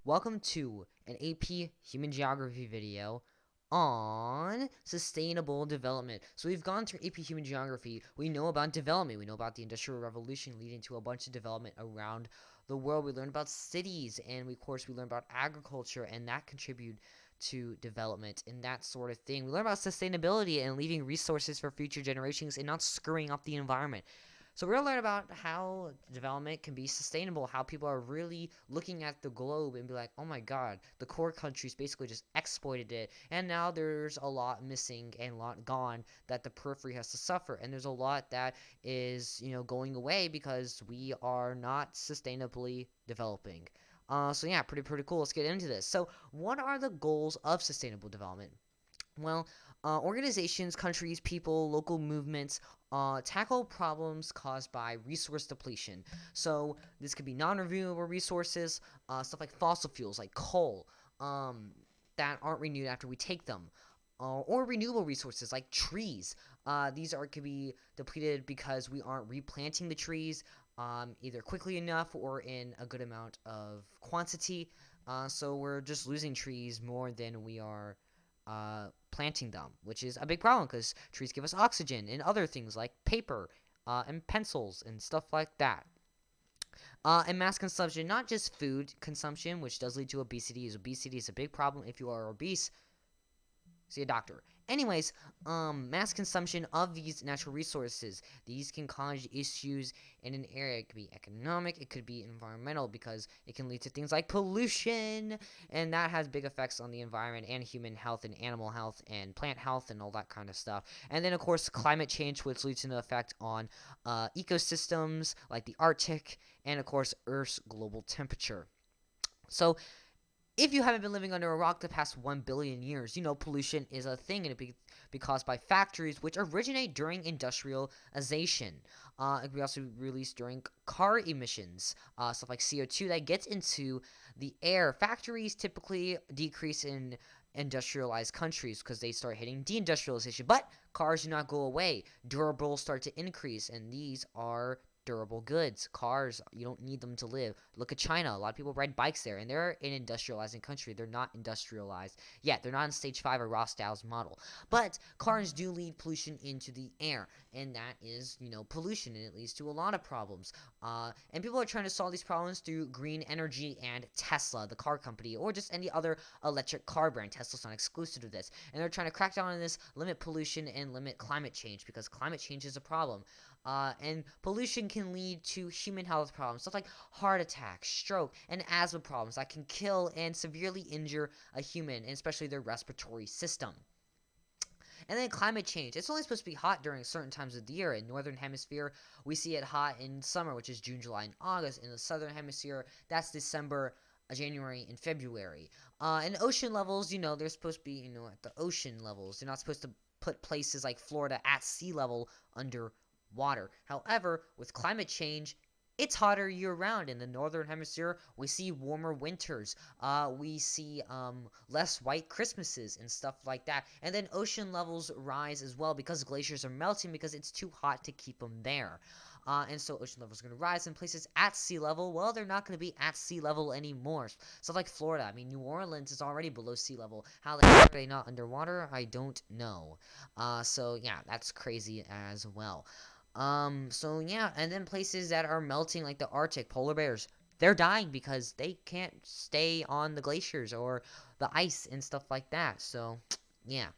Welcome to an AP Human Geography video on sustainable development. So we've gone through AP Human Geography. We know about development. We know about the Industrial Revolution leading to a bunch of development around the world. We learned about cities, and of course we learned about agriculture, and that contributed to development and that sort of thing. We learned about sustainability and leaving resources for future generations and not screwing up the environment. So we're going to learn about how development can be sustainable, how people are really looking at the globe and be like, oh my god, the core countries basically just exploited it, and now there's a lot missing and a lot gone that the periphery has to suffer, and there's a lot that is, going away because we are not sustainably developing. So yeah, pretty cool. Let's get into this. So what are the goals of sustainable development? Well, organizations, countries, people, local movements tackle problems caused by resource depletion. So this could be non-renewable resources, stuff like fossil fuels, like coal, that aren't renewed after we take them. Or renewable resources like trees. These could be depleted because we aren't replanting the trees either quickly enough or in a good amount of quantity. So we're just losing trees more than we are planting them, which is a big problem because trees give us oxygen and other things like paper and pencils and stuff like that. And mass consumption, not just food consumption, which does lead to obesity. Obesity is a big problem. If you are obese, see a doctor. Anyways, mass consumption of these natural resources, these can cause issues in an area. It could be economic, it could be environmental, because it can lead to things like pollution, and that has big effects on the environment and human health and animal health and plant health and all that kind of stuff. And then, of course, climate change, which leads to an effect on ecosystems like the Arctic and, of course, Earth's global temperature. So if you haven't been living under a rock the past 1 billion years, pollution is a thing, and it be caused by factories which originate during industrialization. It can be also released during car emissions, stuff like CO2 that gets into the air. Factories typically decrease in industrialized countries because they start hitting deindustrialization, but cars do not go away. Durables start to increase, and these are durable goods. Cars, you don't need them to live. Look at China. A lot of people ride bikes there, and they're an industrializing country. They're not industrialized yet. They're not in stage 5 of Rostow's model. But cars do lead pollution into the air, and that is, pollution, and it leads to a lot of problems. And people are trying to solve these problems through green energy and Tesla, the car company, or just any other electric car brand. Tesla's not exclusive to this. And they're trying to crack down on this, limit pollution, and limit climate change, because climate change is a problem. And pollution can lead to human health problems, stuff like heart attacks, stroke, and asthma problems that can kill and severely injure a human, and especially their respiratory system. And then climate change. It's only supposed to be hot during certain times of the year. In northern hemisphere, we see it hot in summer, which is June, July, and August. In the southern hemisphere, that's December, January, and February. And ocean levels, they're supposed to be, at the ocean levels. They're not supposed to put places like Florida at sea level under water. However, with climate change, it's hotter year-round. In the northern hemisphere, we see warmer winters. We see less white Christmases and stuff like that. And then ocean levels rise as well because glaciers are melting because it's too hot to keep them there. And so ocean levels are going to rise in places at sea level. Well, they're not going to be at sea level anymore. Stuff like Florida. New Orleans is already below sea level. How the heck are they not underwater? I don't know. So yeah, that's crazy as well. So yeah, and then places that are melting like the Arctic, polar bears, they're dying because they can't stay on the glaciers or the ice and stuff like that. So, yeah.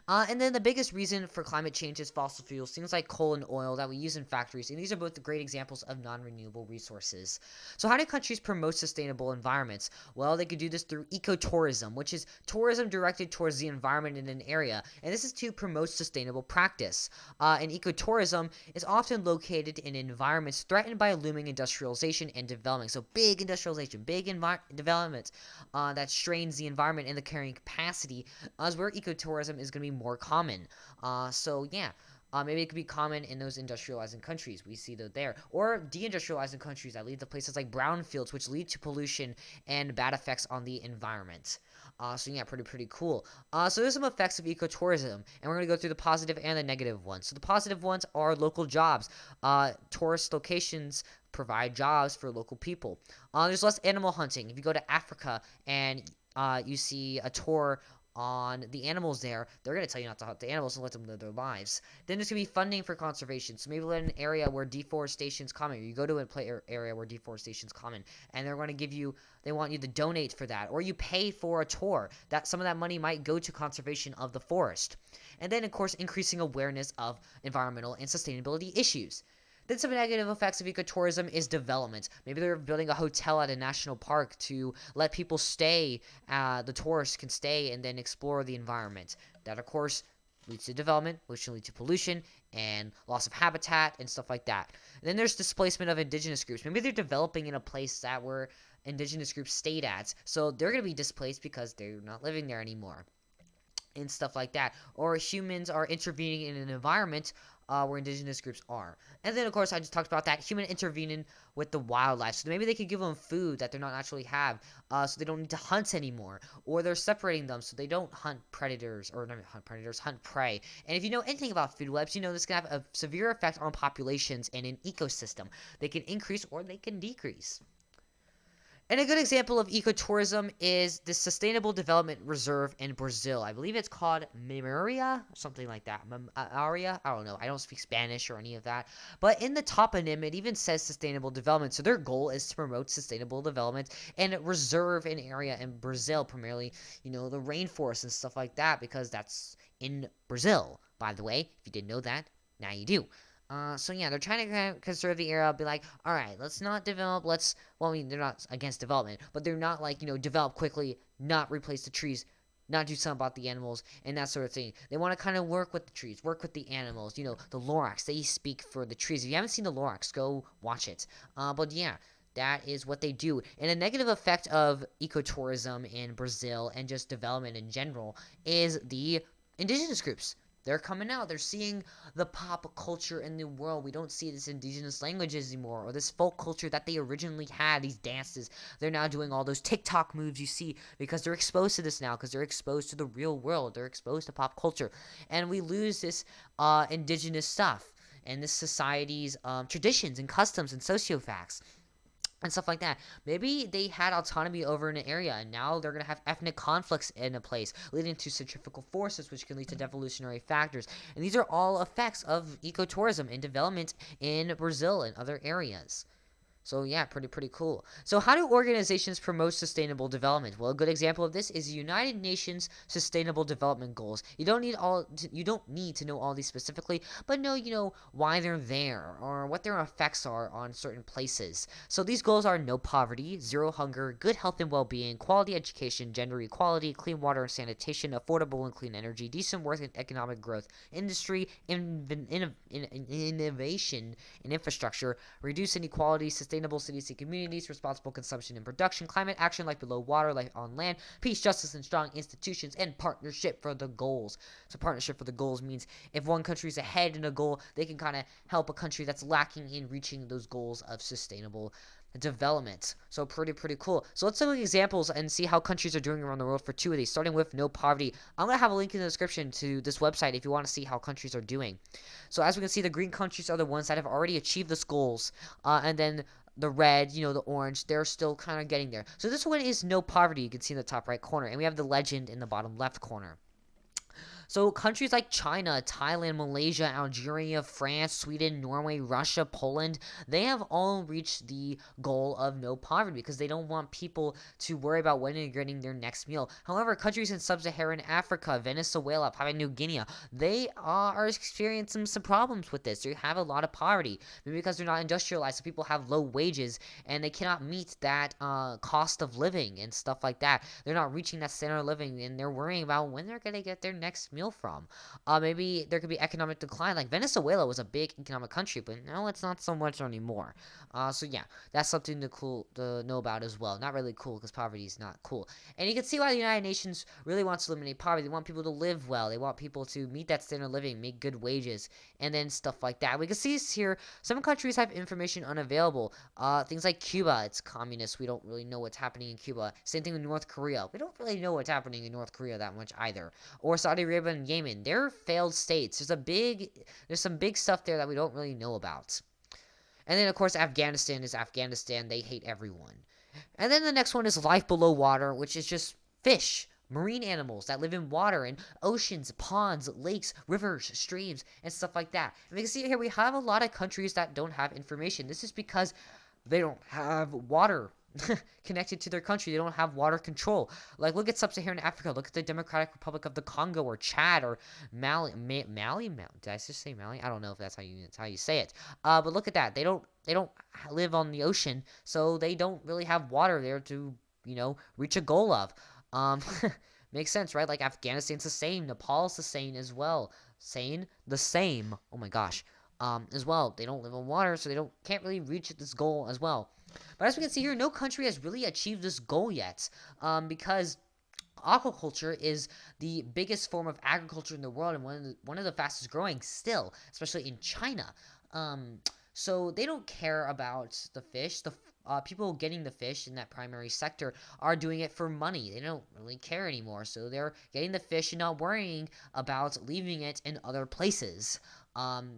And then the biggest reason for climate change is fossil fuels, things like coal and oil that we use in factories, and these are both great examples of non-renewable resources. So how do countries promote sustainable environments? Well, they could do this through ecotourism, which is tourism directed towards the environment in an area, and this is to promote sustainable practice. And ecotourism is often located in environments threatened by looming industrialization and development. So big industrialization, big development that strains the environment and the carrying capacity, as where ecotourism is going to be more common. So yeah, Maybe it could be common in those industrializing countries. We see that there. Or deindustrializing countries that lead to places like brownfields, which lead to pollution and bad effects on the environment. So yeah, pretty cool. So there's some effects of ecotourism, and we're gonna go through the positive and the negative ones. So the positive ones are local jobs. Tourist locations provide jobs for local people. There's less animal hunting. If you go to Africa and you see a tour on the animals there, they're going to tell you not to hunt the animals and let them live their lives. Then there's going to be funding for conservation. So maybe let an area where deforestation is common, or you go to an area where deforestation is common, and they're going to give you, they want you to donate for that, or you pay for a tour. That some of that money might go to conservation of the forest. And then, of course, increasing awareness of environmental and sustainability issues. Then some negative effects of ecotourism is development. Maybe they're building a hotel at a national park to let people stay, the tourists can stay and then explore the environment. That, of course, leads to development, which can lead to pollution and loss of habitat and stuff like that. And then there's displacement of indigenous groups. Maybe they're developing in a place that where indigenous groups stayed at, so they're going to be displaced because they're not living there anymore and stuff like that. Or humans are intervening in an environment where indigenous groups are. And then, of course, I just talked about that, human intervening with the wildlife. So maybe they could give them food that they're not actually have, so they don't need to hunt anymore. Or they're separating them so they don't hunt predators, or not hunt predators, hunt prey. And if you know anything about food webs, you know this can have a severe effect on populations and an ecosystem. They can increase or they can decrease. And a good example of ecotourism is the Sustainable Development Reserve in Brazil. I believe it's called Memoria, something like that. Memoria? I don't know. I don't speak Spanish or any of that. But in the toponym, it even says sustainable development. So their goal is to promote sustainable development and reserve an area in Brazil, primarily, you know, the rainforest and stuff like that, because that's in Brazil, by the way. If you didn't know that, now you do. So yeah, they're trying to kind of conserve the area, be like, all right, let's not develop, well, I mean, they're not against development, but they're not like, you know, develop quickly, not replace the trees, not do something about the animals, and that sort of thing. They want to kind of work with the trees, work with the animals, you know, the Lorax, they speak for the trees. If you haven't seen the Lorax, go watch it. But yeah, that is what they do. And a negative effect of ecotourism in Brazil and just development in general is the indigenous groups. They're coming out. They're seeing the pop culture in the world. We don't see this indigenous languages anymore, or this folk culture that they originally had, these dances. They're now doing all those TikTok moves you see because they're exposed to this now, because they're exposed to the real world. They're exposed to pop culture. And we lose this indigenous stuff and this society's traditions and customs and sociofacts and stuff like that. Maybe they had autonomy over an area, and now they're going to have ethnic conflicts in a place, leading to centrifugal forces, which can lead to devolutionary factors. And these are all effects of ecotourism and development in Brazil and other areas. So yeah, pretty cool. So how do organizations promote sustainable development? Well, a good example of this is the United Nations Sustainable Development Goals. You don't need to know all these specifically, but know, you know, why they're there or what their effects are on certain places. So these goals are no poverty, zero hunger, good health and well-being, quality education, gender equality, clean water and sanitation, affordable and clean energy, decent work and economic growth, industry, innovation and infrastructure, reduce inequality, sustainable cities and communities, responsible consumption and production, climate action, life below water, life on land, peace, justice, and strong institutions, and partnership for the goals. So partnership for the goals means if one country is ahead in a goal, they can kind of help a country that's lacking in reaching those goals of sustainable development. So pretty cool. So let's look at examples and see how countries are doing around the world for two of these, starting with no poverty. I'm going to have a link in the description to this website if you want to see how countries are doing. So as we can see, the green countries are the ones that have already achieved these goals, and then the red, you know, the orange, they're still kind of getting there. So this one is no poverty, you can see in the top right corner, and we have the legend in the bottom left corner. So countries like China, Thailand, Malaysia, Algeria, France, Sweden, Norway, Russia, Poland, they have all reached the goal of no poverty because they don't want people to worry about when they're getting their next meal. However, countries in sub-Saharan Africa, Venezuela, Papua New Guinea, they are experiencing some problems with this. They have a lot of poverty, maybe because they're not industrialized, so people have low wages and they cannot meet that cost of living and stuff like that. They're not reaching that standard of living and they're worrying about when they're going to get their next meal from. Maybe there could be economic decline. Like Venezuela was a big economic country, but now it's not so much anymore. So yeah, that's something to know about as well. Not really cool because poverty is not cool. And you can see why the United Nations really wants to eliminate poverty. They want people to live well. They want people to meet that standard of living, make good wages, and then stuff like that. We can see here some countries have information unavailable. Things like Cuba, it's communist. We don't really know what's happening in Cuba. Same thing with North Korea. We don't really know what's happening in North Korea that much either. Or Saudi Arabia and Yemen. They're failed states. There's some big stuff there that we don't really know about. And then, of course, Afghanistan is Afghanistan. They hate everyone. And then the next one is life below water, which is just fish, marine animals that live in water, and oceans, ponds, lakes, rivers, streams, and stuff like that. And we can see here we have a lot of countries that don't have information. This is because they don't have water connected to their country. They don't have water control. Like, look at sub-Saharan Africa. Look at the Democratic Republic of the Congo, or Chad, or Mali. Mali? Did I just say Mali? I don't know if that's how you say it. But look at that. They don't live on the ocean, so they don't really have water there to reach a goal of. Makes sense, right? Like Afghanistan's the same. Nepal's the same as well. The same. Oh my gosh. As well. They don't live on water, so they can't really reach this goal as well. But as we can see here, no country has really achieved this goal yet, because aquaculture is the biggest form of agriculture in the world, and one of the fastest growing still, especially in China. So they don't care about the fish. The people getting the fish in that primary sector are doing it for money. They don't really care anymore. So they're getting the fish and not worrying about leaving it in other places.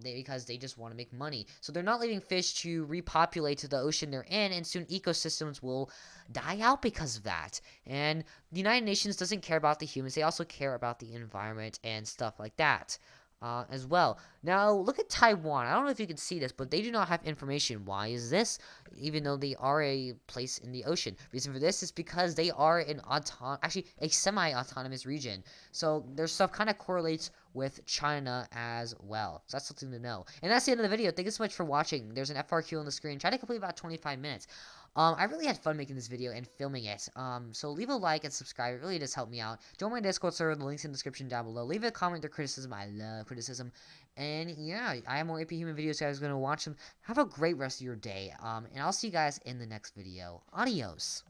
Because they just want to make money. So they're not leaving fish to repopulate the ocean they're in, and soon ecosystems will die out because of that. And the United Nations doesn't care about the humans. They also care about the environment and stuff like that. As well. Now, look at Taiwan. I don't know if you can see this, but they do not have information. Why is this? Even though they are a place in the ocean. Reason for this is because they are actually a semi-autonomous region. So their stuff kind of correlates with China as well. So that's something to know. And that's the end of the video. Thank you so much for watching. There's an FRQ on the screen. Try to complete about 25 minutes. I really had fun making this video and filming it. So leave a like and subscribe. It really does help me out. Join my Discord server. The link's in the description down below. Leave a comment or criticism. I love criticism. And yeah, I have more AP Human videos. So I was going to watch them. Have a great rest of your day. And I'll see you guys in the next video. Adios.